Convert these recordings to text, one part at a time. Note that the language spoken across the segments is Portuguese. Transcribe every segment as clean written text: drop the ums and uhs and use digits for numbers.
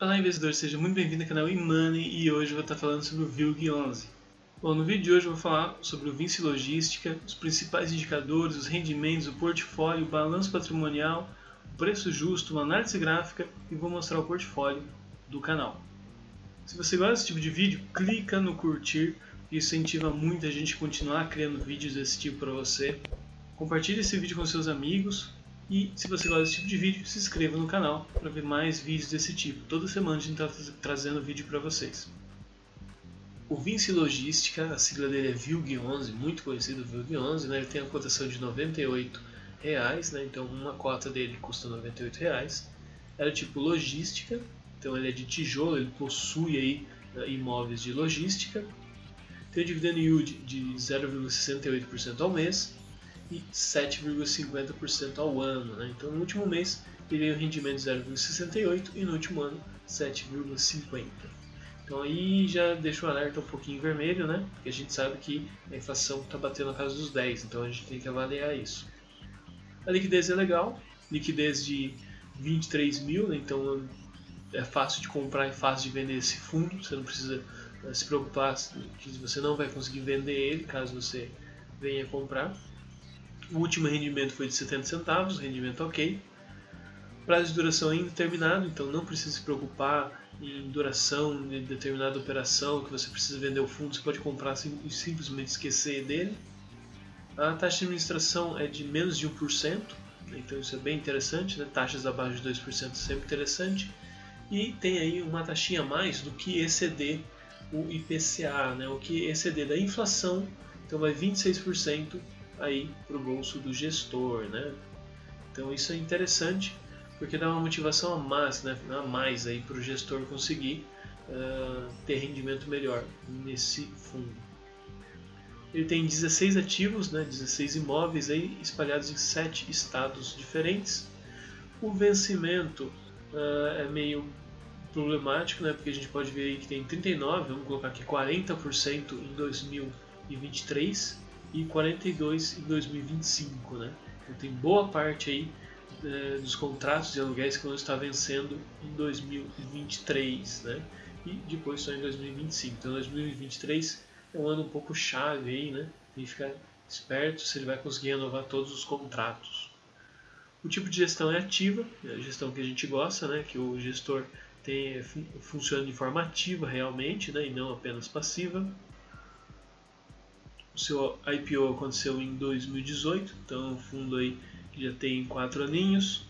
Olá investidor, seja muito bem-vindo ao canal eMoney e hoje eu vou estar falando sobre o VILG11. Bom, no vídeo de hoje eu vou falar sobre o Vinci Logística, os principais indicadores, os rendimentos, o portfólio, o balanço patrimonial, o preço justo, uma análise gráfica e vou mostrar o portfólio do canal. Se você gosta desse tipo de vídeo, clica no curtir, isso incentiva muita gente a continuar criando vídeos desse tipo para você. Compartilhe esse vídeo com seus amigos. E se você gosta desse tipo de vídeo, se inscreva no canal para ver mais vídeos desse tipo. Toda semana a gente está trazendo vídeo para vocês. O Vinci Logística, a sigla dele é VILG11, muito conhecido VILG11, né? Ele tem a cotação de R$ 98, né? Então uma cota dele custa R$ 98. É do tipo logística, então ele é de tijolo, ele possui aí imóveis de logística. Tem o dividend yield de 0,68% ao mês e 7,50% ao ano, né? Então no último mês ele veio um rendimento de 0,68 e no último ano 7,50. Então aí já deixa o alerta um pouquinho vermelho, né? Porque a gente sabe que a inflação está batendo na casa dos 10, então a gente tem que avaliar isso. A liquidez é legal, liquidez de 23 mil, né? Então é fácil de comprar e fácil de vender esse fundo, você não precisa se preocupar que você não vai conseguir vender ele caso você venha comprar. O último rendimento foi de 70 centavos, rendimento ok. Prazo de duração é indeterminado, então não precisa se preocupar em duração de determinada operação, que você precisa vender o fundo, você pode comprar e simplesmente esquecer dele. A taxa de administração é de menos de 1%, então isso é bem interessante, né? Taxas abaixo de 2% é sempre interessante. E tem aí uma taxinha a mais do que exceder o IPCA, né? O que exceder da inflação, então vai 26% aí para o bolso do gestor, né? Então isso é interessante porque dá uma motivação a mais aí para o gestor conseguir ter rendimento melhor nesse fundo. Ele tem 16 ativos, né? 16 imóveis aí espalhados em 7 estados diferentes. O vencimento é meio problemático, né? Porque a gente pode ver aí que tem 39, vamos colocar aqui 40% em 2023 e 42 em 2025, né? Então tem boa parte aí dos contratos de aluguéis que vão estar vencendo em 2023, né? E depois só em 2025. Então 2023 é um ano um pouco chave aí, né? Tem que ficar esperto se ele vai conseguir renovar todos os contratos. O tipo de gestão é ativa, é a gestão que a gente gosta, né? Que o gestor funciona de forma ativa realmente, né? E não apenas passiva. O seu IPO aconteceu em 2018, então é um fundo aí que já tem 4 aninhos.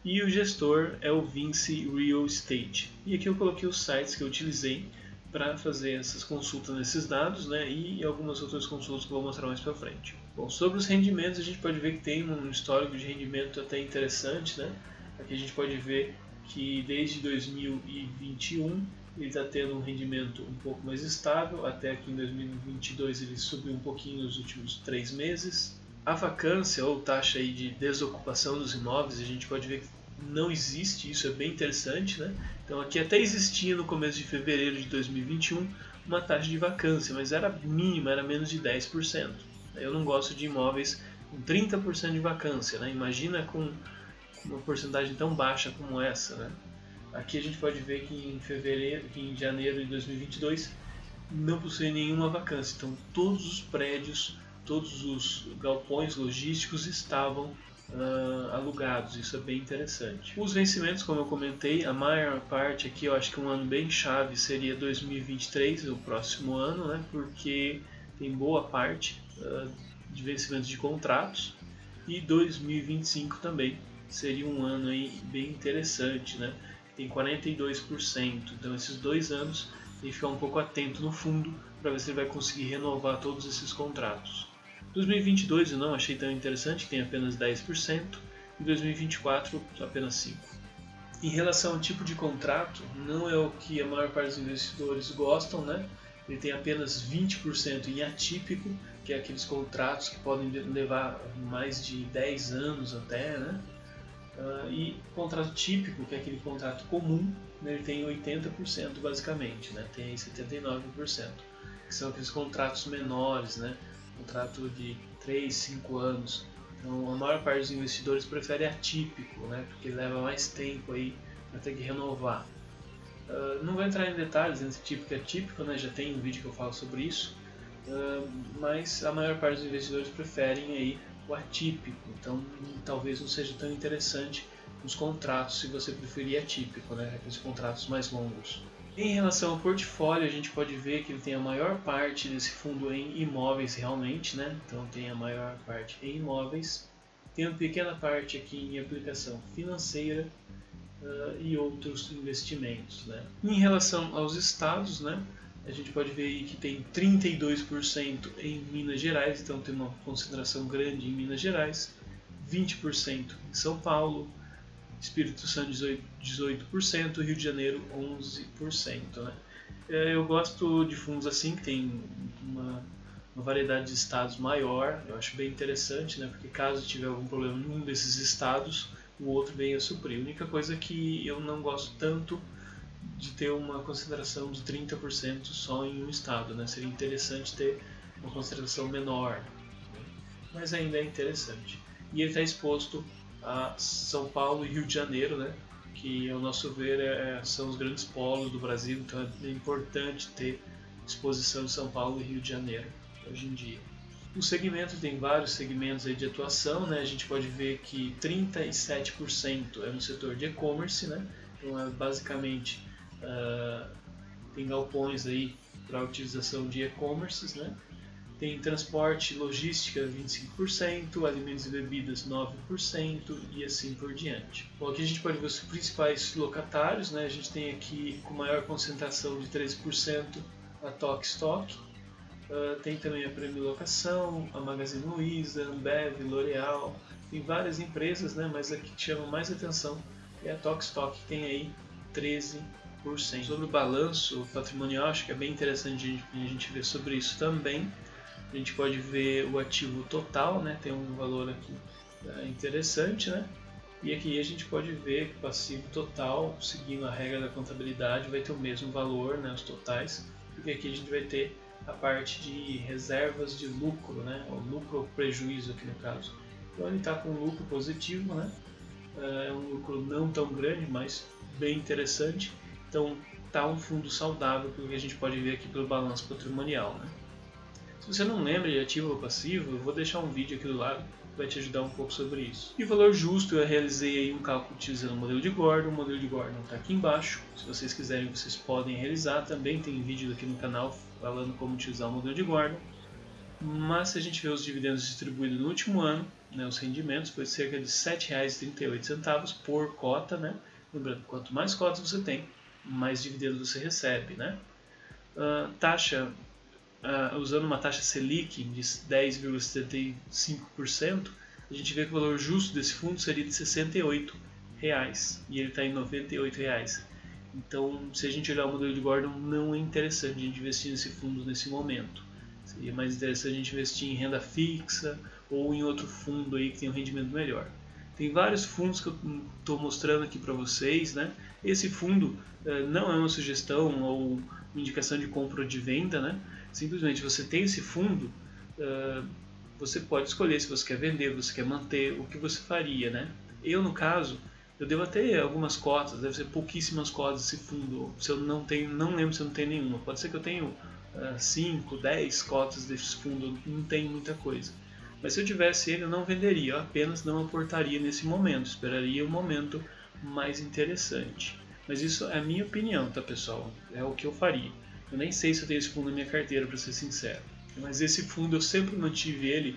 E o gestor é o Vinci Real Estate. E aqui eu coloquei os sites que eu utilizei para fazer essas consultas nesses dados, né? E algumas outras consultas que eu vou mostrar mais para frente. Bom, sobre os rendimentos a gente pode ver que tem um histórico de rendimento até interessante, né? Aqui a gente pode ver que desde 2021 ele está tendo um rendimento um pouco mais estável, até aqui em 2022 ele subiu um pouquinho nos últimos 3 meses. A vacância ou taxa aí de desocupação dos imóveis, a gente pode ver que não existe, isso é bem interessante, né? Então aqui até existia no começo de fevereiro de 2021 uma taxa de vacância, mas era mínima, era menos de 10%. Eu não gosto de imóveis com 30% de vacância, né? Imagina com uma porcentagem tão baixa como essa, né? Aqui a gente pode ver que em janeiro de 2022 não possui nenhuma vacância, então todos os prédios, todos os galpões logísticos estavam alugados, isso é bem interessante. Os vencimentos, como eu comentei, a maior parte aqui, eu acho que um ano bem chave seria 2023, o próximo ano, né? Porque tem boa parte de vencimentos de contratos, e 2025 também seria um ano aí bem interessante, né? Tem 42%, então esses 2 anos tem que ficar um pouco atento no fundo para ver se ele vai conseguir renovar todos esses contratos. 2022 eu não achei tão interessante, tem apenas 10%, e 2024 apenas 5%. Em relação ao tipo de contrato, não é o que a maior parte dos investidores gostam, né? Ele tem apenas 20% em atípico, que é aqueles contratos que podem levar mais de 10 anos até, né? E contrato típico, que é aquele contrato comum, né, ele tem 80% basicamente, né, tem 79%, que são aqueles contratos menores, né, contrato de 3, 5 anos. Então a maior parte dos investidores prefere atípico, né, porque leva mais tempo aí para ter que renovar. Não vou entrar em detalhes entre típico e atípico, né? Já tem um vídeo que eu falo sobre isso, mas a maior parte dos investidores preferem aí o atípico, então talvez não seja tão interessante os contratos se você preferir atípico, né? Aqueles contratos mais longos. Em relação ao portfólio, a gente pode ver que ele tem a maior parte desse fundo em imóveis realmente, né? Então tem a maior parte em imóveis, tem uma pequena parte aqui em aplicação financeira e outros investimentos, né? Em relação aos estados, né? A gente pode ver aí que tem 32% em Minas Gerais, então tem uma concentração grande em Minas Gerais, 20% em São Paulo, Espírito Santo 18%, Rio de Janeiro 11%. Né? Eu gosto de fundos assim, que tem uma variedade de estados maior, eu acho bem interessante, né? Porque caso tiver algum problema em um desses estados, o outro venha a suprir. A única coisa que eu não gosto tanto de ter uma concentração de 30% só em um estado, né? Seria interessante ter uma concentração menor, né? Mas ainda é interessante. E ele está exposto a São Paulo e Rio de Janeiro, né? Que ao nosso ver são os grandes polos do Brasil, então é importante ter exposição de São Paulo e Rio de Janeiro hoje em dia. O segmento tem vários segmentos aí de atuação, né? A gente pode ver que 37% é no setor de e-commerce, né? Então é basicamente tem galpões aí para a utilização de e-commerces, né? Tem transporte e logística 25%, alimentos e bebidas 9% e assim por diante. Bom, aqui a gente pode ver os principais locatários, né? A gente tem aqui com maior concentração de 13% a Tok Stock, tem também a Prêmio Locação, a Magazine Luiza, Ambev, L'Oréal, tem várias empresas, né? Mas a que chama mais atenção é a Tok Stock, que tem aí 13%. Sobre o balanço patrimonial, acho que é bem interessante a gente ver sobre isso também. A gente pode ver o ativo total, né? Tem um valor aqui interessante, né? E aqui a gente pode ver que o passivo total, seguindo a regra da contabilidade, vai ter o mesmo valor, né? Os totais, porque aqui a gente vai ter a parte de reservas de lucro, né? O lucro ou prejuízo aqui no caso. Então ele está com um lucro positivo, né? É um lucro não tão grande, mas bem interessante. Então está um fundo saudável, pelo que a gente pode ver aqui pelo balanço patrimonial, né? Se você não lembra de ativo ou passivo, eu vou deixar um vídeo aqui do lado que vai te ajudar um pouco sobre isso. E valor justo, eu realizei aí um cálculo utilizando o modelo de Gordon. O modelo de Gordon está aqui embaixo. Se vocês quiserem, vocês podem realizar. Também tem vídeo aqui no canal falando como utilizar o modelo de Gordon. Mas se a gente vê os dividendos distribuídos no último ano, né, os rendimentos, foi cerca de R$ 7,38 por cota, né? Lembrando, quanto mais cotas você tem, mais dividendos você recebe, né? Taxa, usando uma taxa Selic de 10,75%, a gente vê que o valor justo desse fundo seria de R$ 68 e ele está em R$ 98. Então, se a gente olhar o modelo de Gordon, não é interessante a gente investir nesse fundo nesse momento. Seria mais interessante a gente investir em renda fixa ou em outro fundo aí que tem um rendimento melhor. Tem vários fundos que eu estou mostrando aqui para vocês, né? Esse fundo não é uma sugestão ou uma indicação de compra ou de venda, né? Simplesmente você tem esse fundo, você pode escolher se você quer vender, se você quer manter, o que você faria, né? Eu, no caso, eu devo ter algumas cotas, deve ser pouquíssimas cotas esse fundo. Se eu não tenho, não lembro se eu não tenho nenhuma. Pode ser que eu tenha 5, 10 cotas desse fundo, não tem muita coisa. Mas se eu tivesse ele, eu não venderia, eu apenas não aportaria nesse momento, esperaria um momento mais interessante. Mas isso é a minha opinião, tá, pessoal? É o que eu faria. Eu nem sei se eu tenho esse fundo na minha carteira, para ser sincero. Mas esse fundo eu sempre mantive ele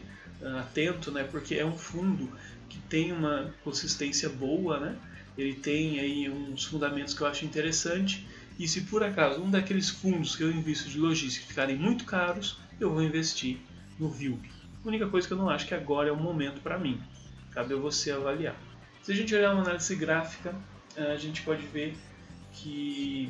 atento, né? Porque é um fundo que tem uma consistência boa, né? Ele tem aí uns fundamentos que eu acho interessante. E se por acaso um daqueles fundos que eu invisto de logística ficarem muito caros, eu vou investir no VILG. A única coisa que eu não acho que agora é o momento para mim. Cabe a você avaliar. Se a gente olhar uma análise gráfica, a gente pode ver que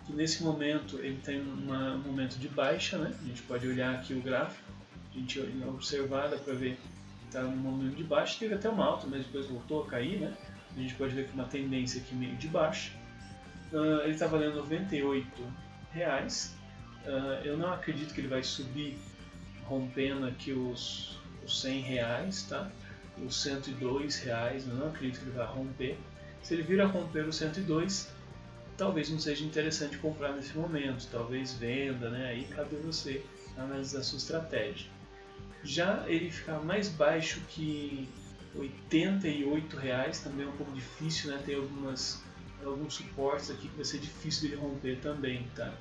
nesse momento ele tem um momento de baixa, né? A gente pode olhar aqui o gráfico, a gente observar, dá para ver que está no momento de baixa, teve até uma alta, mas depois voltou a cair, né? A gente pode ver que uma tendência aqui meio de baixa. Ele está valendo R$ 98. Eu não acredito que ele vai subir rompendo aqui os R$100, tá? Os R$102, eu não acredito que ele vai romper. Se ele vir a romper os 102, talvez não seja interessante comprar nesse momento, talvez venda, né? Aí cabe a você analisar a sua estratégia. Já ele ficar mais baixo que R$ 88,00 também é um pouco difícil, né? Tem alguns suportes aqui que vai ser difícil dele romper também, tá?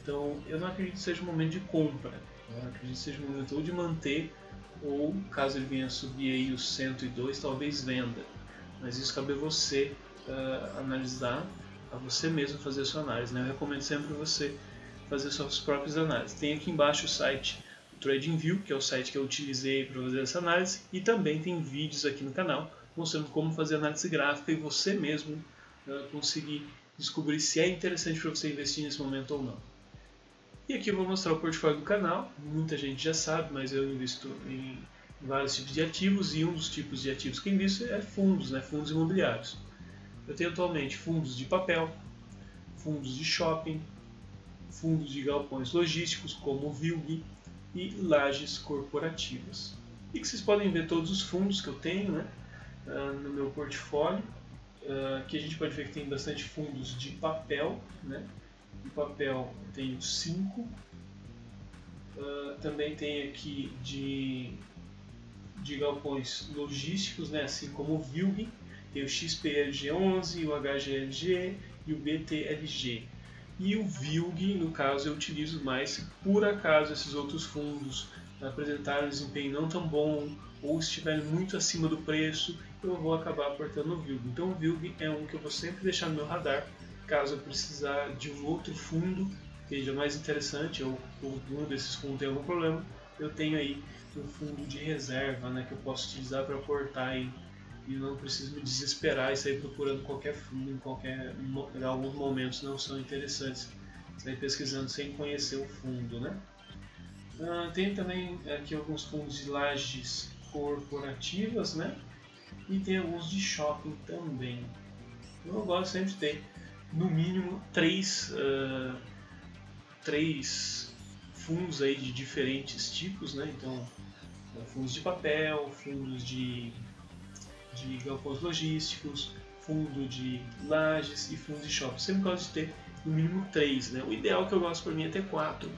Então eu não acredito que seja um momento de compra, eu acredito que seja um momento ou de manter, ou caso ele venha subir aí os 102, talvez venda. Mas isso cabe a você analisar, a você mesmo fazer a sua análise, né? Eu recomendo sempre você fazer suas próprias análises. Tem aqui embaixo o site TradingView, que é o site que eu utilizei para fazer essa análise, e também tem vídeos aqui no canal mostrando como fazer análise gráfica e você mesmo conseguir descobrir se é interessante para você investir nesse momento ou não. E aqui eu vou mostrar o portfólio do canal. Muita gente já sabe, mas eu invisto em vários tipos de ativos, e um dos tipos de ativos que eu invisto é fundos, né? Fundos imobiliários. Eu tenho atualmente fundos de papel, fundos de shopping, fundos de galpões logísticos como o VILG e lajes corporativas. E que vocês podem ver todos os fundos que eu tenho, né, no meu portfólio. Aqui a gente pode ver que tem bastante fundos de papel, né? De papel eu tenho 5. Também tem aqui de galpões logísticos, né? Assim como o VILG, tem o XPLG11, o HGLG e o BTLG. E o VILG, no caso, eu utilizo mais se por acaso esses outros fundos apresentarem um desempenho não tão bom ou estiverem muito acima do preço, eu vou acabar aportando no VILG. Então o VILG é um que eu vou sempre deixar no meu radar, caso eu precisar de um outro fundo que seja mais interessante, ou um desses fundos tem algum problema, eu tenho aí um fundo de reserva, né, que eu posso utilizar para aportar aí, e não preciso me desesperar e sair procurando qualquer fundo em alguns momentos não são interessantes, sair pesquisando sem conhecer o fundo, né? Tem também aqui alguns fundos de lajes corporativas, né? E tem alguns de shopping também. Eu gosto sempre de ter no mínimo três fundos aí de diferentes tipos, né? Então fundos de papel, fundos de galpões logísticos, fundo de lajes e fundo de shopping. Sempre gosto de ter no mínimo 3, né? O ideal que eu gosto para mim é ter 4,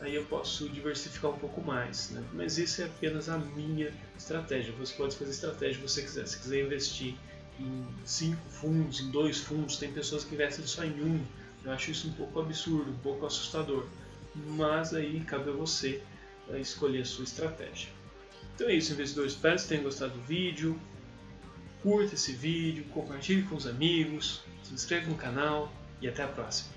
aí eu posso diversificar um pouco mais, né? Mas isso é apenas a minha estratégia. Você pode fazer a estratégia que você quiser. Se quiser investir em 5 fundos, em 2 fundos, tem pessoas que investem só em um. Eu acho isso um pouco absurdo, um pouco assustador. Mas aí cabe a você escolher a sua estratégia. Então é isso, investidores. Espero que vocês tenham gostado do vídeo. Curta esse vídeo, compartilhe com os amigos, se inscreva no canal e até a próxima.